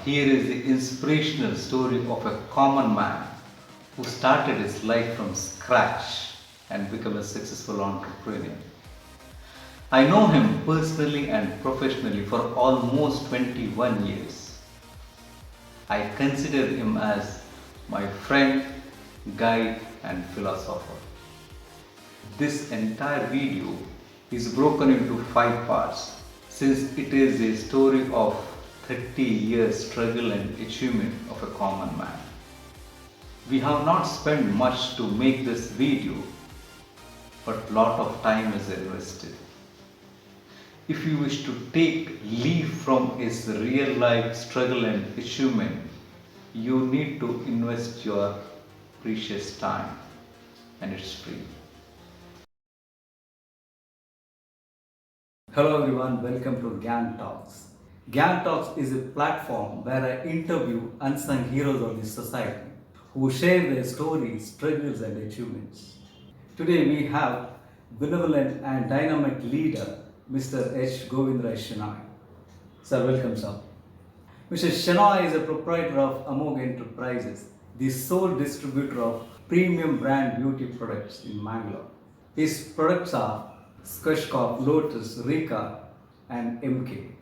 Here is the inspirational story of a common man who started his life from scratch and became a successful entrepreneur. I know him personally and professionally for almost 21 years. I consider him as my friend, guide, and philosopher. This entire video is broken into 5 parts since it is a story of 30 years struggle and achievement of a common man. We have not spent much to make this video, but lot of time is invested. If you wish to take leave from his real life struggle and achievement, you need to invest your precious time, and it's free. Hello everyone, welcome to Gang Talks. Gang Talks is a platform where I interview unsung heroes of the society who share their stories, struggles and achievements. Today we have benevolent and dynamic leader Mr. H. Govindra Shenoy. Sir, welcome sir. Mr. Shenoy is a proprietor of Amog Enterprises, the sole distributor of premium brand beauty products in Mangalore. His products are Skeshkov, Lotus, Rika and MK.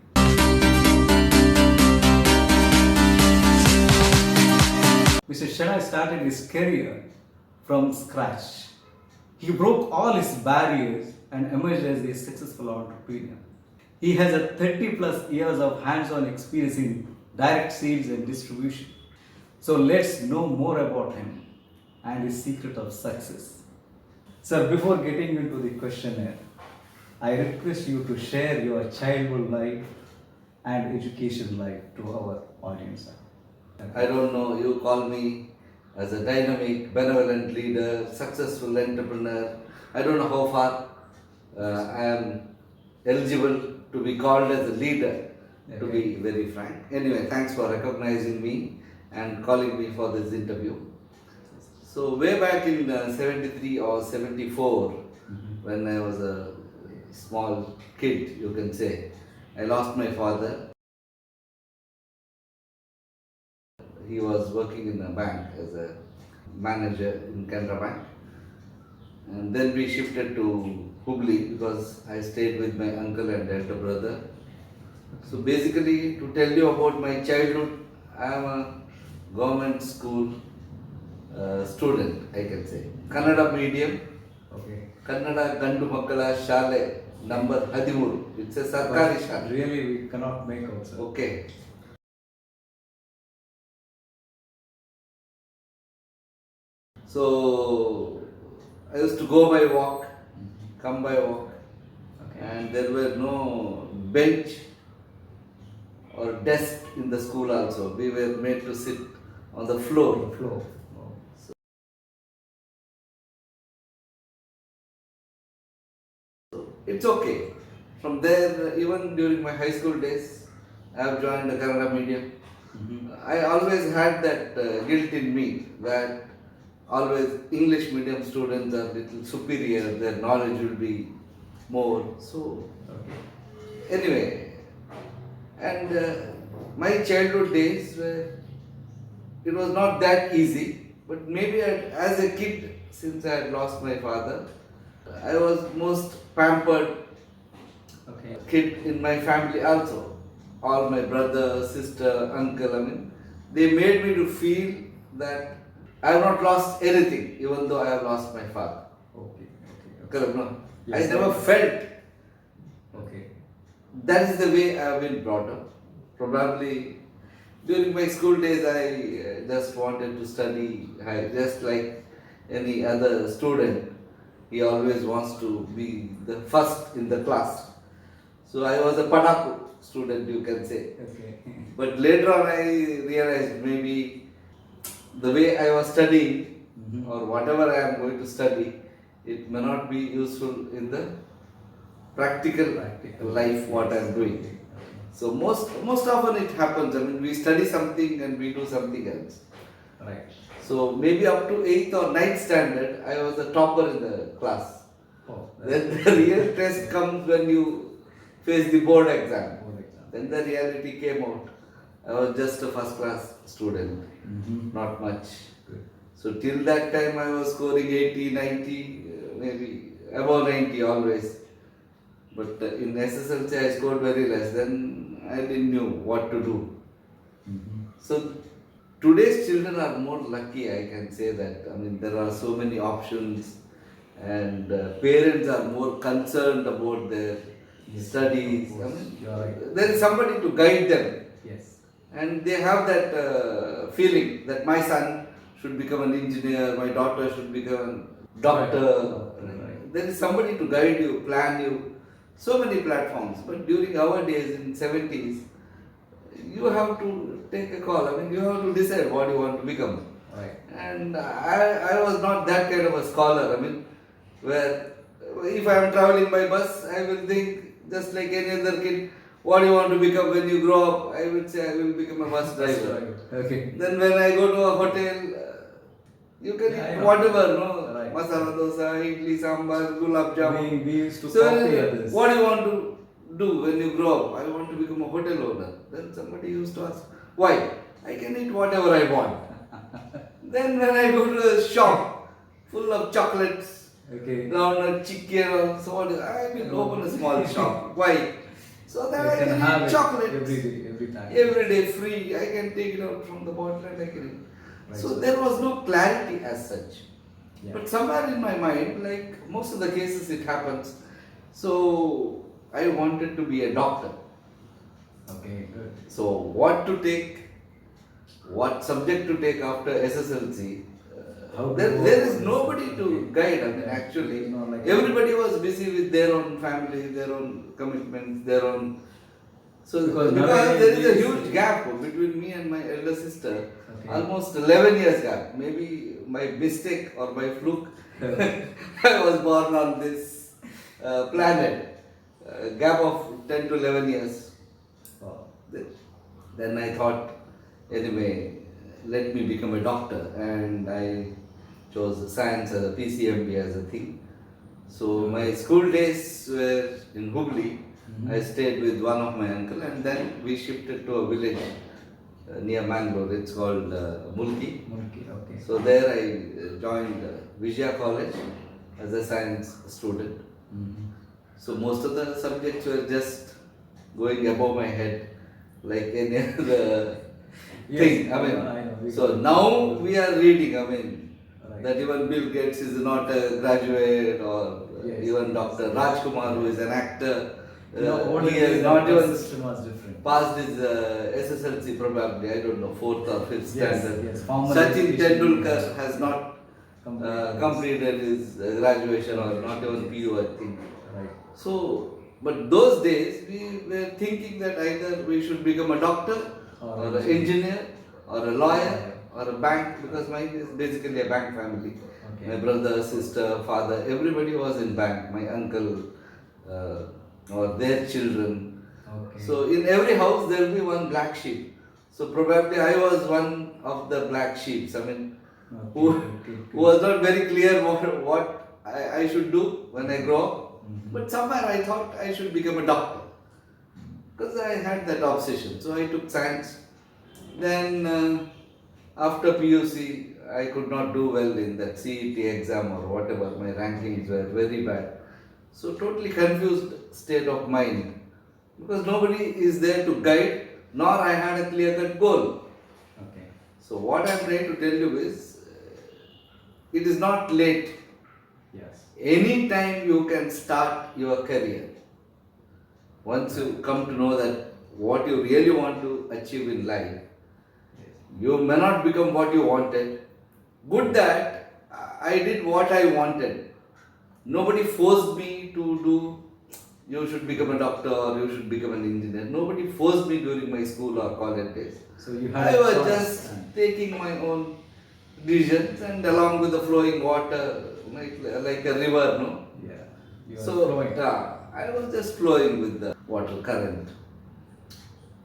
Mr. Shenoy started his career from scratch. He broke all his barriers and emerged as a successful entrepreneur. He has a 30 plus years of hands-on experience in direct sales and distribution. So let's know more about him and his secret of success. Sir, before getting into the questionnaire, I request you to share your childhood life and education life to our audience. I don't know, you call me as a dynamic, benevolent leader, successful entrepreneur. I don't know how far I am eligible to be called as a leader, to be very frank. Anyway, thanks for recognizing me and calling me for this interview. So way back in 73 or 74, when I was a small kid, you can say, I lost my father. He was working in a bank as a manager in Canara Bank. And then we shifted to Hubli because I stayed with my uncle and elder brother. So basically, to tell you about my childhood, I am a government school student, I can say. Kannada medium. Okay. Kannada Gandu Makkala Shale number 13. It's a Sarkari Shale. Really, we cannot make out, sir. Okay. So I used to go by walk, come by walk, and there were no bench or desk in the school also. We were made to sit on the floor. So it's okay. From there, even during my high school days, I have joined the Kannada medium. I always had that guilt in me that always English medium students are little superior, their knowledge will be more. So anyway, and my childhood days it was not that easy, but maybe as a kid, since I had lost my father, I was most pampered kid in my family also. All my brother, sister, uncle, I mean, they made me to feel that I have not lost anything, even though I have lost my father. Correct, no? Yes, I never felt. Okay. That is the way I have been brought up. Probably during my school days, I just wanted to study. Just like any other student, he always wants to be the first in the class. So I was a padaku student, you can say. Okay. But later on, I realized maybe the way I was studying or whatever I am going to study, it may not be useful in the practical life what I am doing. So most often it happens. I mean, we study something and we do something else. Right. So maybe up to 8th or 9th standard, I was the topper in the class. Then the real test comes when you face the board exam. Then the reality came out. I was just a first class student, Mm-hmm. not much. Good. So till that time I was scoring 80, 90, maybe above 90 always. But in SSLC I scored very less. Then I didn't know what to do. Mm-hmm. So today's children are more lucky, I can say that. I mean, there are so many options, and parents are more concerned about their Yes, studies. of I course. mean, You're right. there is somebody to guide them, Yes. and they have that feeling that my son should become an engineer, my daughter should become a doctor. Right. There is somebody to guide you, plan you. So many platforms. But during our days in 70s, you have to take a call. I mean, you have to decide what you want to become. Right. And I was not that kind of a scholar. I mean, where if I am traveling by bus, I will think just like any other kid, what do you want to become when you grow up? I will say I will become a bus driver. Okay. Then when I go to a hotel, you can Yeah, I eat know. whatever, no? Right. Masala dosa, idli, sambar, gulab jamun. We used to So, copy others. what do you want to do when you grow up? I want to become a hotel owner. Then somebody used to ask, why? I can eat whatever I want. Then when I go to a shop full of chocolates, Okay. groundnut, chicken, so what? I will open a small shop. Why? So that I You can can have eat it chocolate every day, every time. every day free. I can take it out from the bottle and I can eat. Right. So there was no clarity as such. Yeah. But somewhere in my mind, like most of the cases, it happens. So I wanted to be a doctor. Okay, good. So what to take, what subject to take after SSLC? How to There, go there about is this? nobody to Okay. guide. I mean, Yeah. actually, No, like- everybody was busy with their own family, their own commitments, their own. So Because because nowadays there is a we- huge gap between me and my elder sister, Okay. almost 11 years gap. Maybe my mistake or by fluke, I was born on this planet. Gap of 10 to 11 years. Wow. Then I thought, anyway, let me become a doctor, and I chose science as a PCMB as a thing. So my school days were in Hubli. I stayed with one of my uncle, and then we shifted to a village near Mangalore. It's called Mulki. Monkey, okay. So there I joined Vijaya College as a science student. Mhm. So most of the subjects were just going above my head, like any other Yes, thing. I I mean, know. so now we are reading. I mean, Right. that even Bill Gates is not a graduate, or Yes, even yes. Dr. Rajkumar, who is an actor, Older he days, has the not even system was different. passed his SSLC probably. I don't know, fourth or fifth Yes, standard. yes, formal Sachin education. Tendulkar has not Completed. completed his graduation, or not even PU, I think. Right. So, but those days we were thinking that either we should become a doctor Or or an engineer or a lawyer or a bank, because mine is basically a bank family. Okay. My brother, sister, father, everybody was in bank. My uncle or their children. Okay. So in every house there will be one black sheep. So probably I was one of the black sheep. I mean, Okay, who, okay, who was not very clear what I should do when I grow up. But somewhere I thought I should become a doctor, because I had that obsession. So I took science. Then after PUC, I could not do well in that CET exam or whatever. My rankings were very bad. So totally confused state of mind, because nobody is there to guide, nor I had a clear-cut goal. Okay. So what I am trying to tell you is, it is not late. Yes. Anytime you can start your career. Once you come to know that what you really want to achieve in life, Yes. you may not become what you wanted. Good that I did what I wanted. Nobody forced me to do, you should become a doctor or you should become an engineer. Nobody forced me during my school or college days. So you had I a was choice just and- taking my own decisions, and along with the flowing water, like a river, no? Yeah. You are So flowing. I was just flowing with the water current.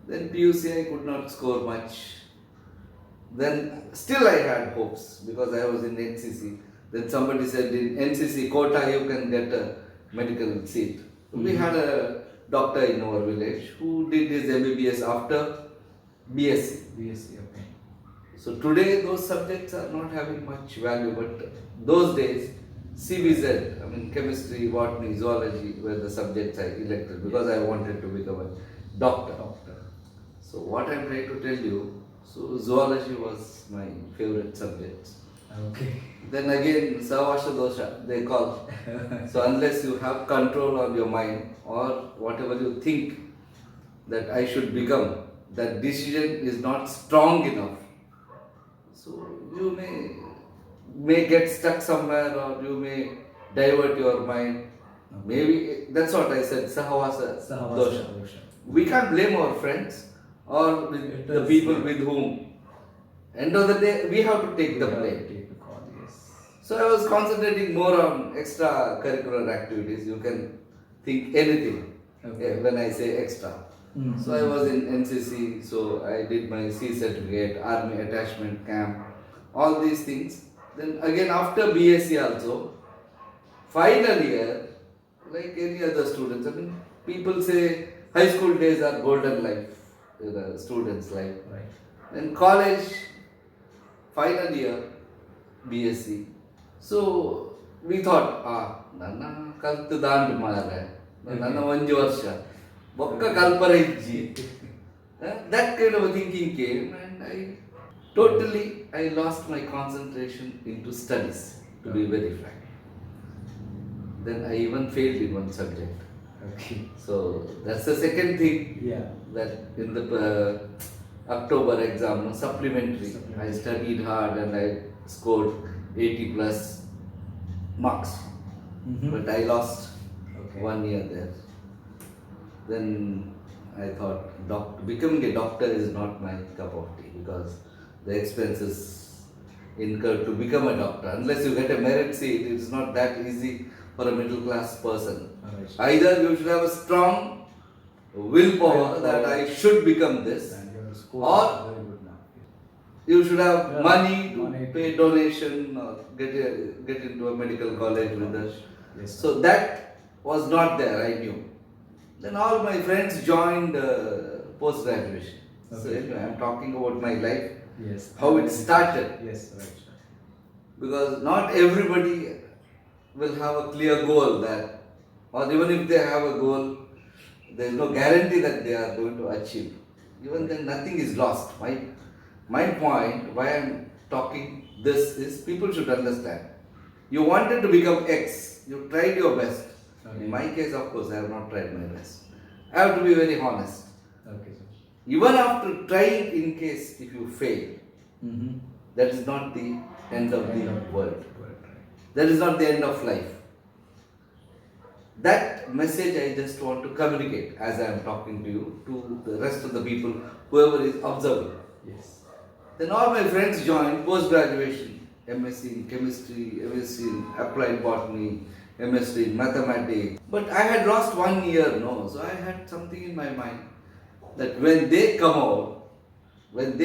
Then PUC I could not score much. Then still I had hopes, because I was in NCC. Then somebody said in NCC quota you can get a medical seat. We had a doctor in our village who did his MBBS after BSc. BSc, okay. So today those subjects are not having much value, but those days CBZ, I mean chemistry, botany, zoology were the subjects I elected because I wanted to become a doctor. So what I'm trying to tell you, so zoology was my favorite subject. Okay. Then again, Savasha dosha, they call. So unless you have control on your mind or whatever you think that I should become, that decision is not strong enough. So you may get stuck somewhere or you may divert your mind. Maybe that's what I said, Sahavasa dosha. We can't blame our friends or with the people with whom. End of the day, we have to take the blame. Take the call, yes. So I was concentrating more on extracurricular activities. You can think anything when I say extra. Mm-hmm. So I was in NCC, so I did my C certificate, Army attachment camp, all these things. Then again after BSc also, final year, like any other students, I mean, people say high school days are golden life, the students' life. Right. Then college, final year, BSc. So we thought, ನನ್ನ ಕಲ್ತು ದಾಂಡ್ ಮಾರೆ ನನ್ನ ಒಂದು ವರ್ಷ ಬೊಕ್ಕ ಕಲ್ಪರ ಇಜ್ಜಿ. That kind of a thinking came and I lost my concentration into studies, to be very frank. Then I even failed in one subject. Okay. So that's the second thing. Yeah. That in the October exam, supplementary, I studied hard and I scored 80 plus marks. Mm-hmm. But I lost Okay. 1 year there. Then I thought becoming a doctor is not my cup of tea because the expenses incurred to become a doctor. Unless you get a merit seat, it's not that easy for a middle class person. Alright. Either you should have a strong willpower that I should become this, And your score or is very good now. you should have Yeah, money to money. pay donation or get into a medical college with us. Yes. So that was not there, I knew. Then all my friends joined post graduation. So Okay. anyway, I'm talking about my life, Yes. how it started. Yes, right. Because not everybody will have a clear goal that, or even if they have a goal, there is no guarantee that they are going to achieve. Even then, nothing is lost. My point, why I'm talking this is people should understand. You wanted to become X, you tried your best. Okay. In my case, of course, I have not tried my best. I have to be very honest. Okay, sir. Even after trying, in case if you fail, Mm-hmm. that is not the end of the world. Right. That is not the end of life. That message I just want to communicate as I am talking to you, to the rest of the people, whoever is observing. Yes. Then all my friends joined post graduation, MSc in chemistry, MSc in applied botany, MSc in mathematics. But I had lost 1 year, no. So I had something in my mind that when they come out with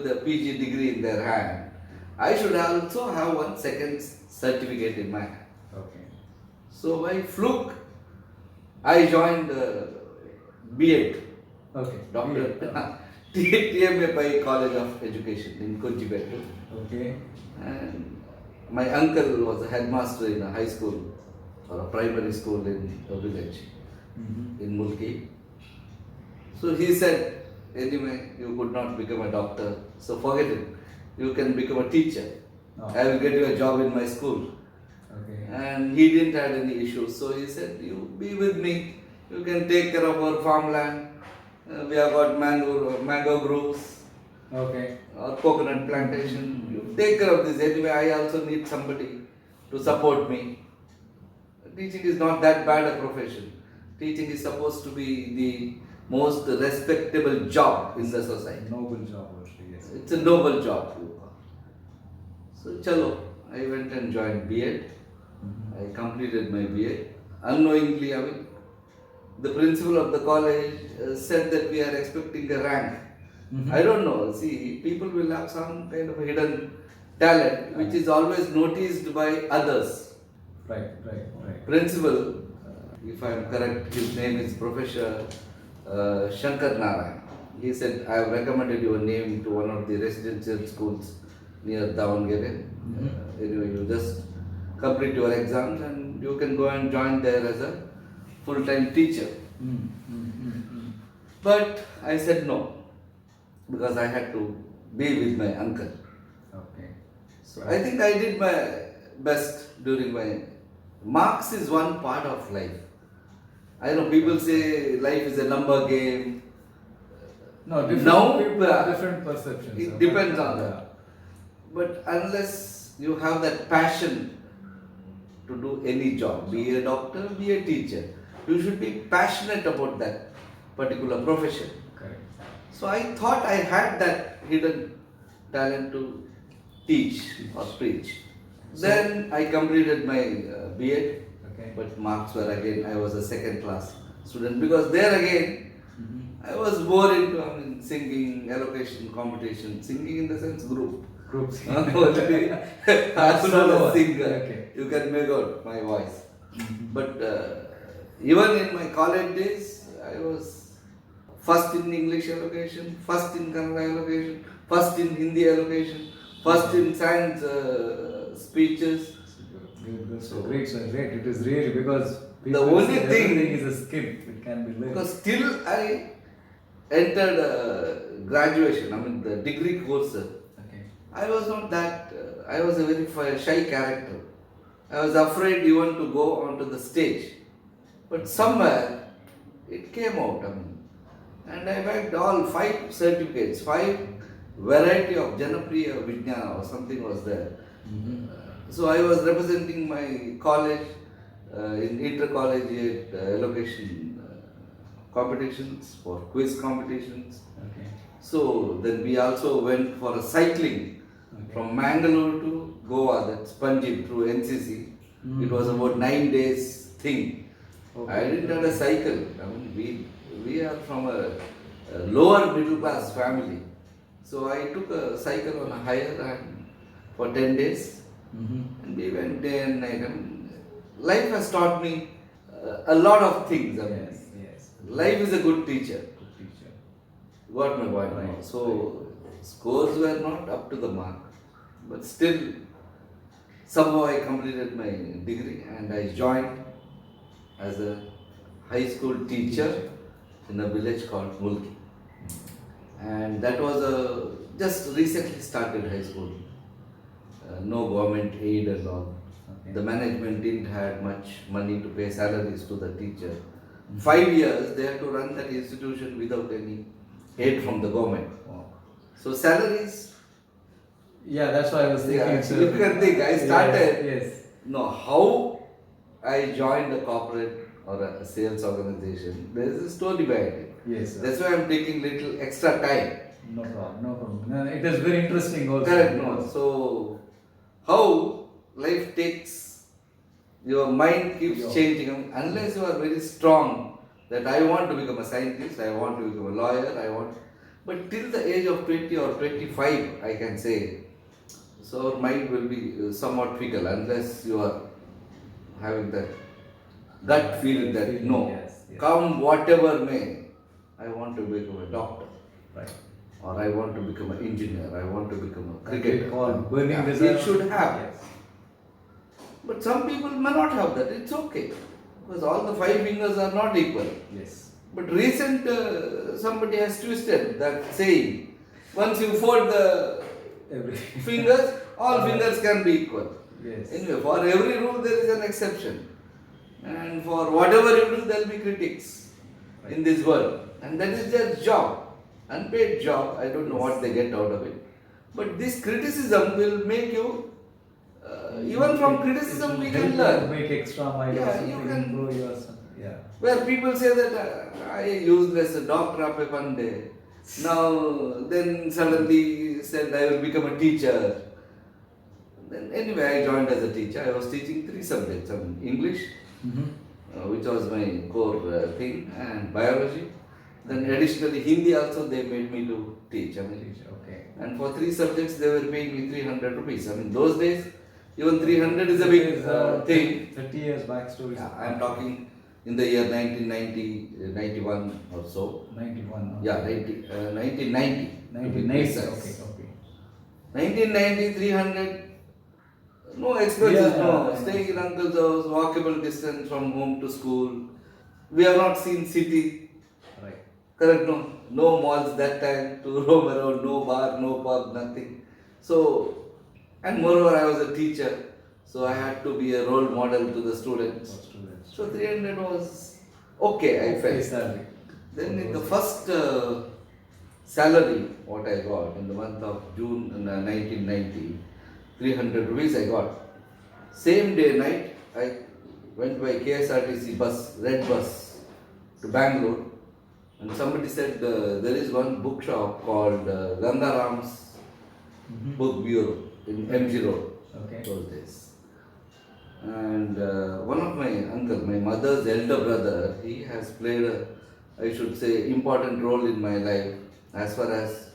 the PG degree in their hand, I should also have one second certificate in my hand. Okay. So by fluke, I joined B.Ed, Okay. Doctor TMA Pai College of Education in Konchipettu. Okay. And my uncle was a headmaster in a high school or a primary school in a village Mm-hmm. in Mulki. So he said, anyway, you could not become a doctor, so forget it. You can become a teacher. Oh. I will get you a job in my school. Okay. And he didn't have any issues, so he said, you be with me, you can take care of our farmland. We have got mango groves Okay. or coconut plantation. You take care of this. Anyway, I also need somebody to support me. Teaching is not that bad a profession. Teaching is supposed to be the most respectable job in the society. Noble job, actually, yes. It's a noble job. So, chalo, I went and joined B.Ed. I completed my B.Ed. Unknowingly, I mean, the principal of the college said that we are expecting a rank. Mhm. I don't know. See, people will have some kind of a hidden talent which is always noticed by others. Right. Principal, if I am correct, his name is Professor Shankar Narayan. he said, I have recommended your name to one of the residential schools near Davangere. Anyway, you just complete your exams and you can go and join there as a full-time teacher. But I said no, because I had to be with my uncle. Okay. So I think I did my best during my marks is one part of life. I know people say life is a number game. No, different Now, people have different perceptions. It depends on that. But unless you have that passion to do any job, be a doctor, be a teacher, you should be passionate about that particular profession. Correct. So I thought I had that hidden talent to teach or preach. Then I completed my B.Ed, Okay. but marks were again, I was a second class student because there again I was more into singing, allocation, competition, singing in the sense group. Groups. Only as well Solo. as singer. Okay. You can make out my voice. But even in my college days, I was first in English allocation, first in Kannada allocation, first in Hindi allocation, first in science speeches. Good. So great, sir. Great. It is really because The only say thing- everything is a skill. It can be learned. Because still I entered graduation, the degree courses. Okay. I was not that, I was a very shy character. I was afraid even to go onto the stage. But somewhere it came out. And I bagged all 5 certificates, 5 variety of Janapriya Vijnana or something was there. So I was representing my college in intercollegiate allocation competitions, for quiz competitions. Okay. So then we also went for a cycling from Mangalore to Goa, that's Panjim through NCC. It was about 9 days thing. Okay. I didn't have a cycle. We are from a lower middle class family. So I took a cycle on a hire and for 10 days. And we went day and night. Life has taught me a lot of things. Yes. Life is a good teacher. Good teacher. Got my point now. Right, So scores were not up to the mark, but still somehow I completed my degree and I joined as a high school teacher in a village called Mulki. And that was just recently started high school. No government aid and all. Okay. The management didn't have much money to pay salaries to the teacher. 5 years they had to run that institution without any aid from the government. Wow. So salaries, Yeah, that's why I was thinking. yeah, sir. you can think, I started, Yes. no, how I joined a corporate or a sales organization, there is a story behind it. Yes. Sir. That's why I'm taking little extra time. No problem. No, it is very interesting also. Correct, no. So, how life takes, your mind keeps Yeah. changing unless you are very strong that I want to become a scientist, I want to become a lawyer, but till the age of 20 or 25, I can say, so our mind will be somewhat fickle unless you are having that gut feeling that no, Yes. come whatever may, I want to become a doctor. Right. Or I want to become an engineer, I want to become a That cricketer. we call burning Yeah, desire. it should have. Yes. But some people may not have that, it's okay. Because all the 5 fingers are not equal. Yes. But somebody has twisted that saying. Once you fold the Every. fingers, all fingers can be equal. Yes. Anyway, for every rule there is an exception. And for whatever you do, there will be critics in this world. And that is their job. Unpaid job, I don't know what they get out of it. But this criticism will make you, even from criticism we can learn. Make extra mile Yeah, or something, you can- improve yourself. Yeah. Where people say that I useless doctor up a Pande. Now, then suddenly said I will become a teacher. Then anyway, I joined as a teacher. I was teaching 3 subjects. English, which was my core thing, and biology. Then additionally Hindi also they made me to teach. Okay. And for 3 subjects they were paying me 300 rupees. Those days even 300 is a big thing. 30 years back story. Yeah, I am talking in the year 1990, 91 or so. 91. Okay. Yeah, 1990. to be 1990. precise. Okay. 1990, 300. No expenses, Yeah, no. yeah. Staying in uncle's house, walkable distance from home to school. We have not seen city. Right. Correct, no? No malls that time to roam around, no bar, no pub, nothing. So, and moreover, I was a teacher, so I had to be a role model to the students. For students. So 300 was okay, I Okay, felt. salary. Then in the first salary, what I got in the month of June 1990, 300 rupees I got. Same day night, I went by KSRTC bus, red bus, to Bangalore, and somebody said there is one bookshop called Gangaram's Book Bureau in MG Road. Okay. Those days. And one of my uncle, my mother's elder brother, he has played a, I should say, important role in my life as far as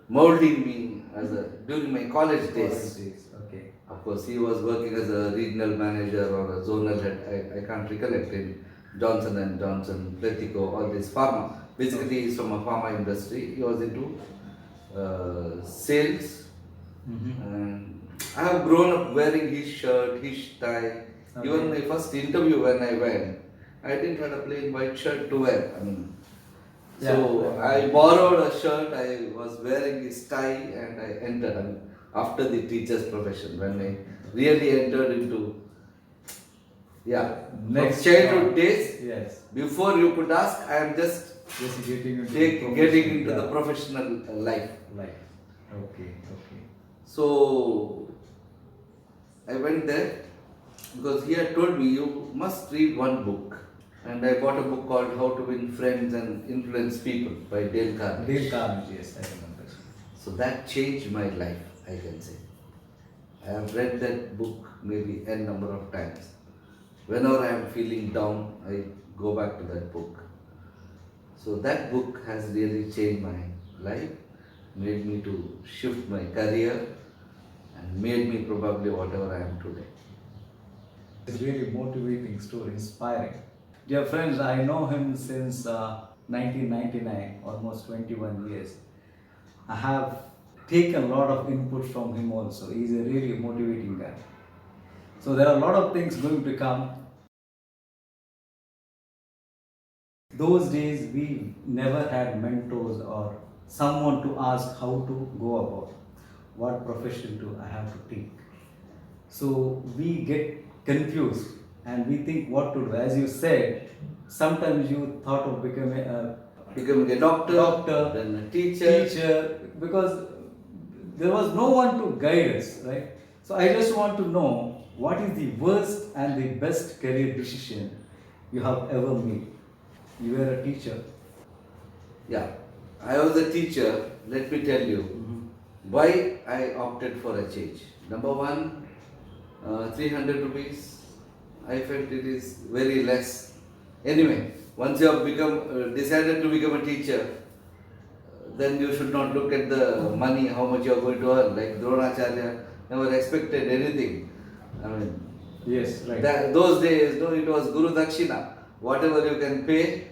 molding me as a during my college days. Okay. Of course, he was working as a regional manager or a zonal head. I can't recollect in Johnson and Johnson, Pletico, all this pharma. Basically, he's from a pharma industry. He was into sales. And I have grown up wearing his shirt, his tie. Okay. Even my first interview when I went, I didn't have a plain white shirt to wear. So Yeah. I borrowed a shirt, I was wearing his tie and I entered after the teacher's profession when I really entered into Next childhood one. days. Yes. Before you could ask, I am just Just getting into getting into the yeah, professional life. life. Okay. So I went there because he had told me you must read one book. And I bought a book called How to Win Friends and Influence People by Dale Carnegie. Dale Carnegie, yes, I remember. So that changed my life, I can say. I have read that book maybe n number of times. Whenever I am feeling down, I go back to that book. So that book has really changed my life, made me to shift my career and made me probably whatever I am today. It's really motivating story, inspiring. Dear friends, I know him since 1999, almost 21 years. I have taken a lot of input from him also. He's a really motivating guy. So there are a lot of things going to come. Those days we never had mentors or someone to ask how to go about, what profession do I have to take. So we get confused and we think what to do. As you said, sometimes you thought of becoming a Becoming a doctor, then a teacher. because there was no one to guide us, right? So I just want to know what is the worst and the best career decision you have ever made. You were a teacher. Yeah, I was a teacher. Let me tell you why I opted for a change. Number one, 300 rupees. I felt it is very less. Anyway, once you have decided to become a teacher, then you should not look at the money, how much you are going to earn. Like Dronacharya never expected anything. Yes, right. Those days, no, it was Guru Dakshina. Whatever you can pay,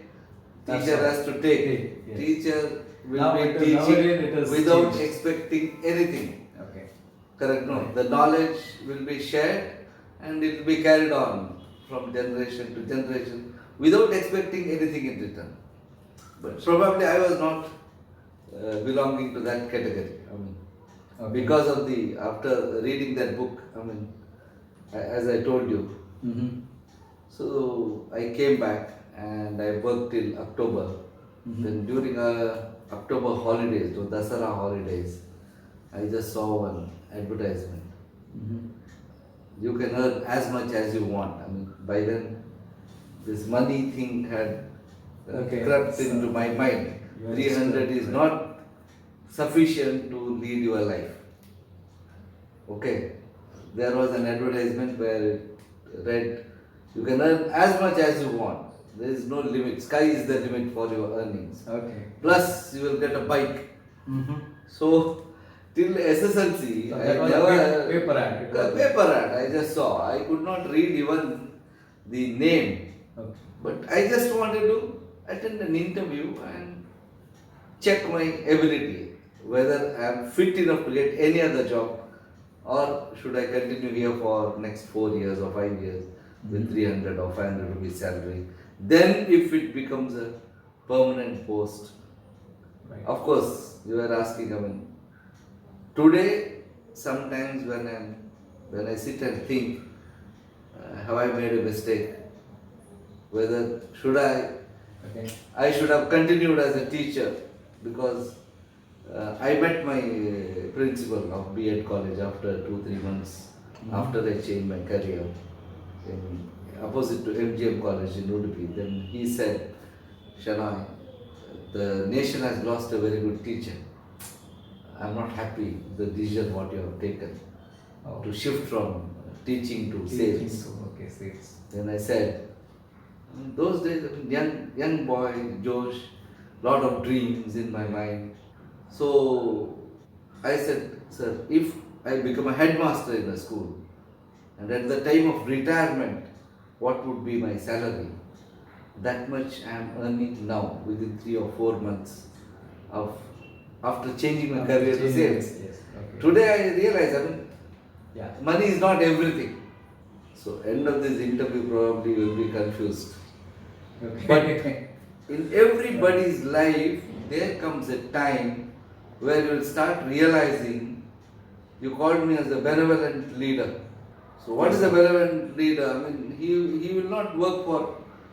That's teacher all. has to take. Yes. Teacher will Now be it is- teaching nowadays it has without changed. expecting anything. Okay. Correct? No. Right. The knowledge will be shared and it will be carried on from generation to generation without expecting anything in return. But probably I was not belonging to that category. Okay. Because of after reading that book, as I told you, Mm-hmm. so I came back and I worked till October. Then during October holidays, the Dasara holidays, I just saw one advertisement. You can earn as much as you want. By then, this money thing had Okay. crept So, into my mind. you are 300 just, is not sufficient to lead your life. Okay. There was an advertisement where it read, you can earn as much as you want. There is no limit. Sky is the limit for your earnings. Okay. Plus, you will get a bike. Mm-hmm. So, till SSLC, So I that was never. a paper ad. It was A paper ad I just saw. I could not read even the name. Okay. But I just wanted to attend an interview and check my ability, whether I am fit enough to get any other job, or should I continue here for next 4 years or 5 years with 300 or 500 rupees salary. Then if it becomes a permanent post, Right. of course you are asking, I mean, today sometimes when I sit and think, have I made a mistake? Whether should Okay. I should have continued as a teacher, because I met my principal of B.Ed college after 2-3 months after I changed my career in opposite to MGM college in Udupi. Then he said, Shanoy, the nation has lost a very good teacher. I'm not happy with the decision what you have taken Oh. to shift from teaching to Teaching sales. to- Okay, sales. Then I said, those days, I mean, young boy, Josh, lot of dreams in my mind. So I said, sir, if I become a headmaster in a school, and at the time of retirement, what would be my salary? That much I am earning now within 3 or 4 months of after changing my career to sales. Yes. Okay. Today I realize, I mean, Yeah. money is not everything. So end of this interview probably you will be confused. Okay. In everybody's life, there comes a time where you will start realizing, you called me as a benevolent leader. So what is a benevolent leader? I mean, he will not work for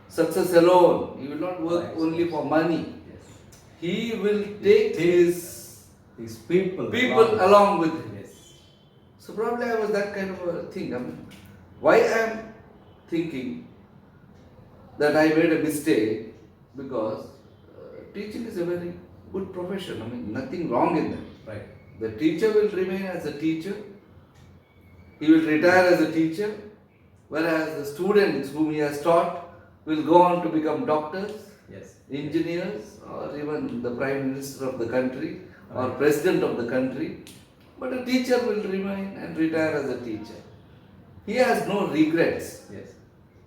success alone. He will not work Right. only for money. Yes. He will take his These people. people along with him. Yes. So probably I was that kind of a thing. I mean, why I am thinking that I made a mistake, because teaching is a very good profession. I mean, nothing wrong in that. Right. The teacher will remain as a teacher. He will retire as a teacher, whereas the students whom he has taught will go on to become doctors, Yes. engineers, or even the prime minister of the country or Right. president of the country. But a teacher will remain and retire as a teacher. He has no regrets. Yes.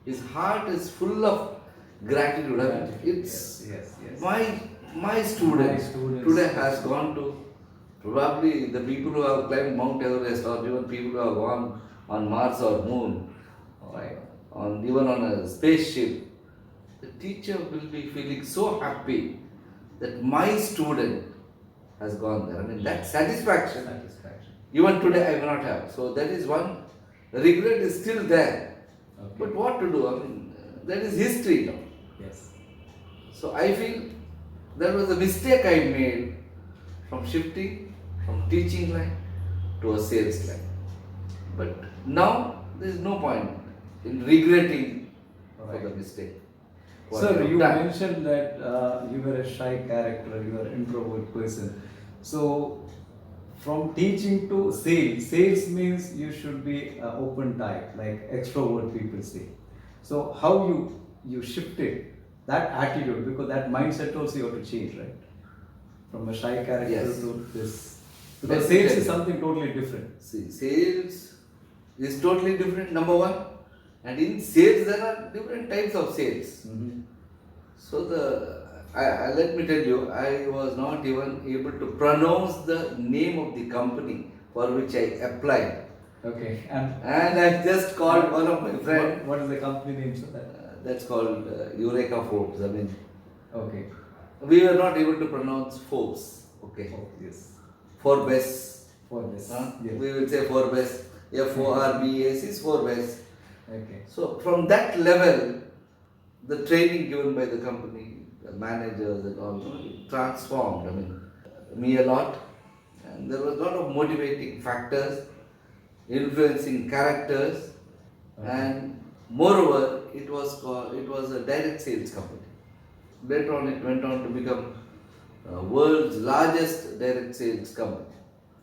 His heart is full of gratitude. I mean, it's Yes. my student My students. today has gone to probably the people who have climbed Mount Everest, or even people who have gone on Mars or Moon, or even on a spaceship. The teacher will be feeling so happy that my student has gone there. I mean, that satisfaction, Satisfaction. even today I may not have. So that is one regret is still there. Okay. But what to do? I mean, that is history now. Yes. So I feel that was a mistake I made from shifting from teaching line to a sales line. But now there is no point in regretting for the Right. mistake. what Sir, have you done. mentioned that you were a shy character, you were an introvert person. So, from teaching to sales means you should be open type, like extrovert people say. So, how you shifted that attitude, because that mindset also you have to change, right? From a shy character Yes. to this. Let Because me sales tell is you. something totally different. See, sales is totally different, number one. And in sales, there are different types of sales. So let me tell you, I was not even able to pronounce the name of the company for which I applied. Okay, and And I just called one of my friends. what is the company name for that? That's called Eureka Forbes. I mean, Okay. we were not able to pronounce Forbes. Okay. Oh, yes. Forbes. For this. Yes. We will say Forbes. Forbes is Forbes. Okay. So from that level, the training given by the company, the managers and all, transformed, I mean, me a lot. And there was a lot of motivating factors, influencing characters, Okay. and moreover, it was a direct sales company. Later on, it went on to become world's largest direct sales company.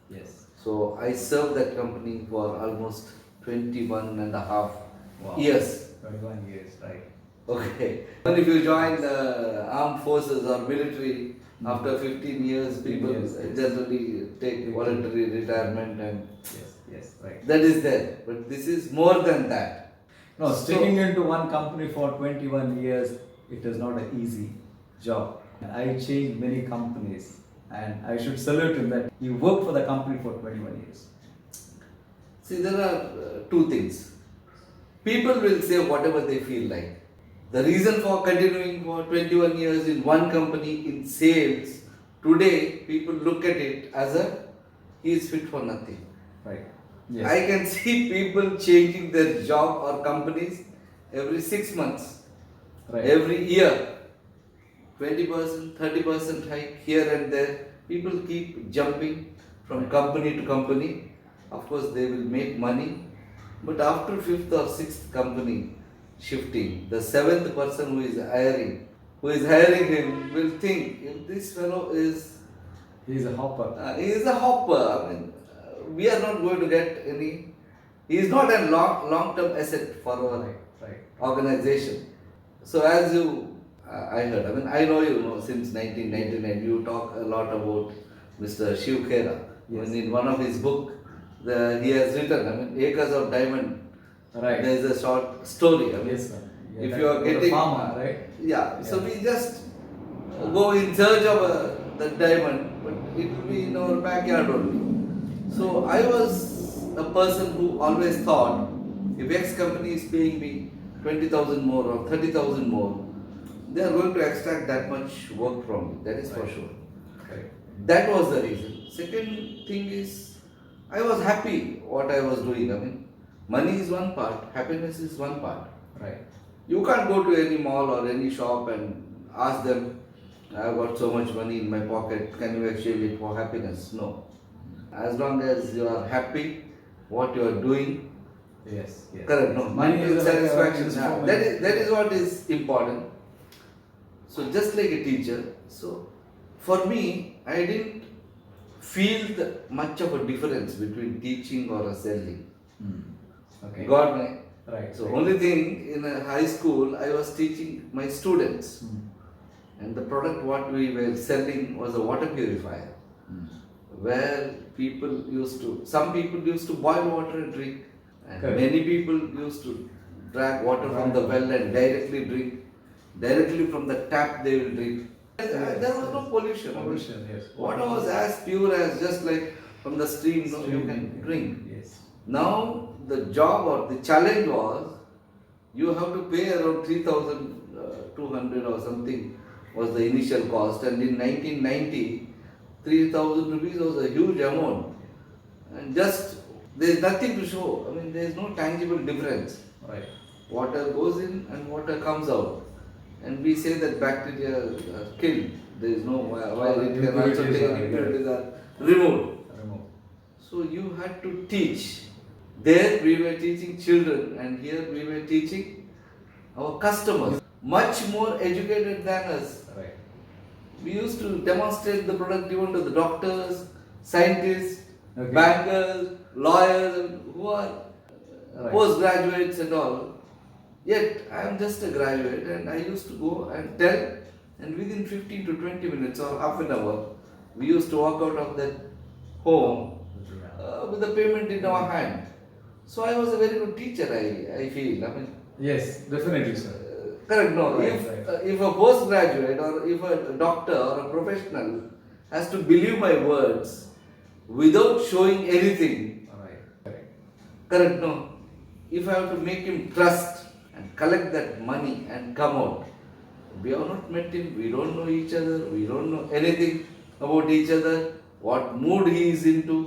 Yes. So I served that company for almost 21 and a half Wow. years. 21 years, right? Okay. And if you join the armed forces or military, after 15 years, people Yes, yes. generally take voluntary retirement, and Yes, right. that is there. But this is more than that. No, sticking into one company for 21 years, it is not an easy job. I changed many companies, and I should salute him that he worked for the company for 21 years. See, there are two things. People will say whatever they feel like. The reason for continuing for 21 years in one company in sales, today people look at it as a he is fit for nothing. Right. I can see people changing their job or companies every 6 months, Right. every year. 20%, 30% hike here and there. People keep jumping from company to company. Of course, they will make money, but after fifth or sixth company shifting, the seventh person who is hiring him, will think if this fellow is He is a hopper. he is a hopper. I mean, we are not going to get any. He is not a long term asset for our Right. Right. organization. So as you, I heard, I mean, I know you know since 1999, you talk a lot about Mr. Shiv Khera. Yes. And in one of his book, he has written, I mean, Acres of Diamond. Right. There is a short story. I mean, Yes, sir. Yeah, if that- you are for the getting farmer, right? Yeah. So Yeah. we just go in search of the diamond, but it will be in our backyard only. So I was a person who always thought if X company is paying me 20,000 more or 30,000 more, they are going to extract that much work from me. That is for Right. sure. Right. That was the reason. Second thing is, I was happy what I was doing. I mean, money is one part, happiness is one part. Right. You can't go to any mall or any shop and ask them, I've got so much money in my pocket, can you exchange it for happiness? No. As long as you are happy, what you are doing, Yes. Yes. correct, no, Money mental is like a satisfaction, instrument. that is what is important. So just like a teacher, so for me, I didn't feel much of a difference between teaching or a selling. Hmm. Okay. Got me? Right. So right. only thing in a high school, I was teaching my students, Hmm. and the product what we were selling was a water purifier, Hmm. where some people used to boil water and drink, and Correct. many people used to drag water from the well and directly drink, directly from the tap they will drink. There was no pollution. Pollution, yes. Water was as pure as just like from the stream, no, you Stream, can yeah. drink. Yes. Now the job or the challenge was you have to pay around 3,200 or something was the initial cost, and in 1990 3,000 rupees was a huge amount, and just there is nothing to show. I mean, there is no tangible difference. Right. Water goes in and water comes out, and we say that bacteria are killed. There is no while it can also Impurities take are, yeah. impurities are removed. Remove. So you had to teach. There we were teaching children, and here we were teaching our customers, much more educated than us. Right. We used to demonstrate the product even to the doctors, scientists, Okay. bankers, lawyers, and who are Right. postgraduates and all. Yet I am just a graduate, and I used to go and tell, and within 15 to 20 minutes or half an hour, we used to walk out of that home with the payment in our hand. So I was a very good teacher, I feel. I mean, Yes, definitely, sir. correct, no. Right, If a postgraduate or if a doctor or a professional has to believe my words without showing anything, Right. Correct. correct, no. If I have to make him trust and collect that money and come out, we have not met him, we don't know each other, we don't know anything about each other, what mood he is into,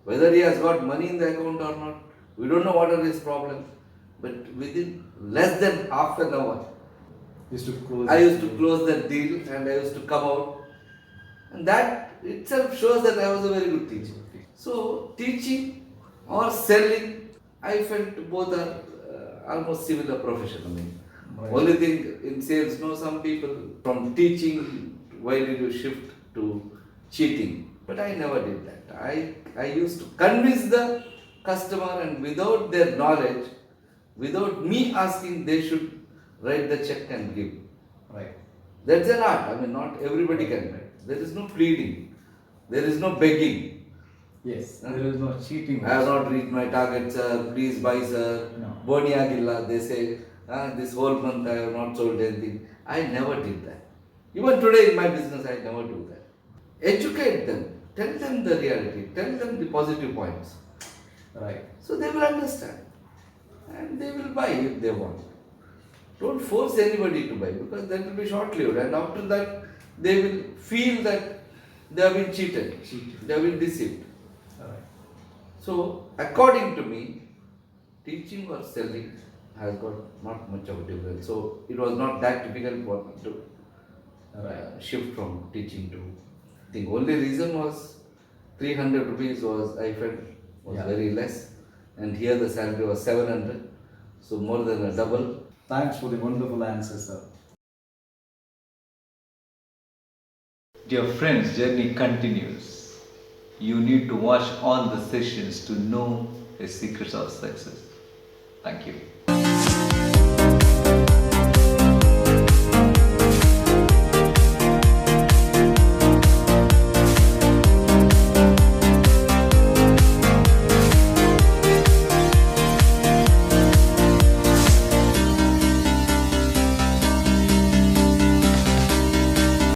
whether he has got money in the account or not, we don't know what are his problems. But within less than half an hour, Used to close. I used to close that deal and I used to come out. And that itself shows that I was a very good teacher. So, teaching or selling, I felt both are almost similar profession. I mean, Right. only thing in sales, no, some people from teaching, why did you shift to cheating? But I never did that. I used to convince the customer, and without their knowledge, without me asking, they should write the check and give. Right. That's an art. I mean, not everybody can. There is no pleading. There is no begging. Yes. Huh? There is no cheating. I have not reached my target, sir. Please buy, sir. No. Boniagilla, they say, this whole month I have not sold anything. I never did that. Even today in my business, I never do that. Educate them, tell them the reality, tell them the positive points. Right. So they will understand and they will buy if they want. Don't force anybody to buy because that will be short lived, and after that, they will feel that they have been cheated, they have been deceived. Right. So, according to me, teaching or selling has got not much of a difference. So, it was not that difficult for me to shift from teaching to. The only reason was 300 rupees was I felt was Yeah. very less, and here the salary was 700, so more than a double. Thanks for the wonderful answer, sir. Dear friends, journey continues. You need to watch all the sessions to know the secrets of success. Thank you.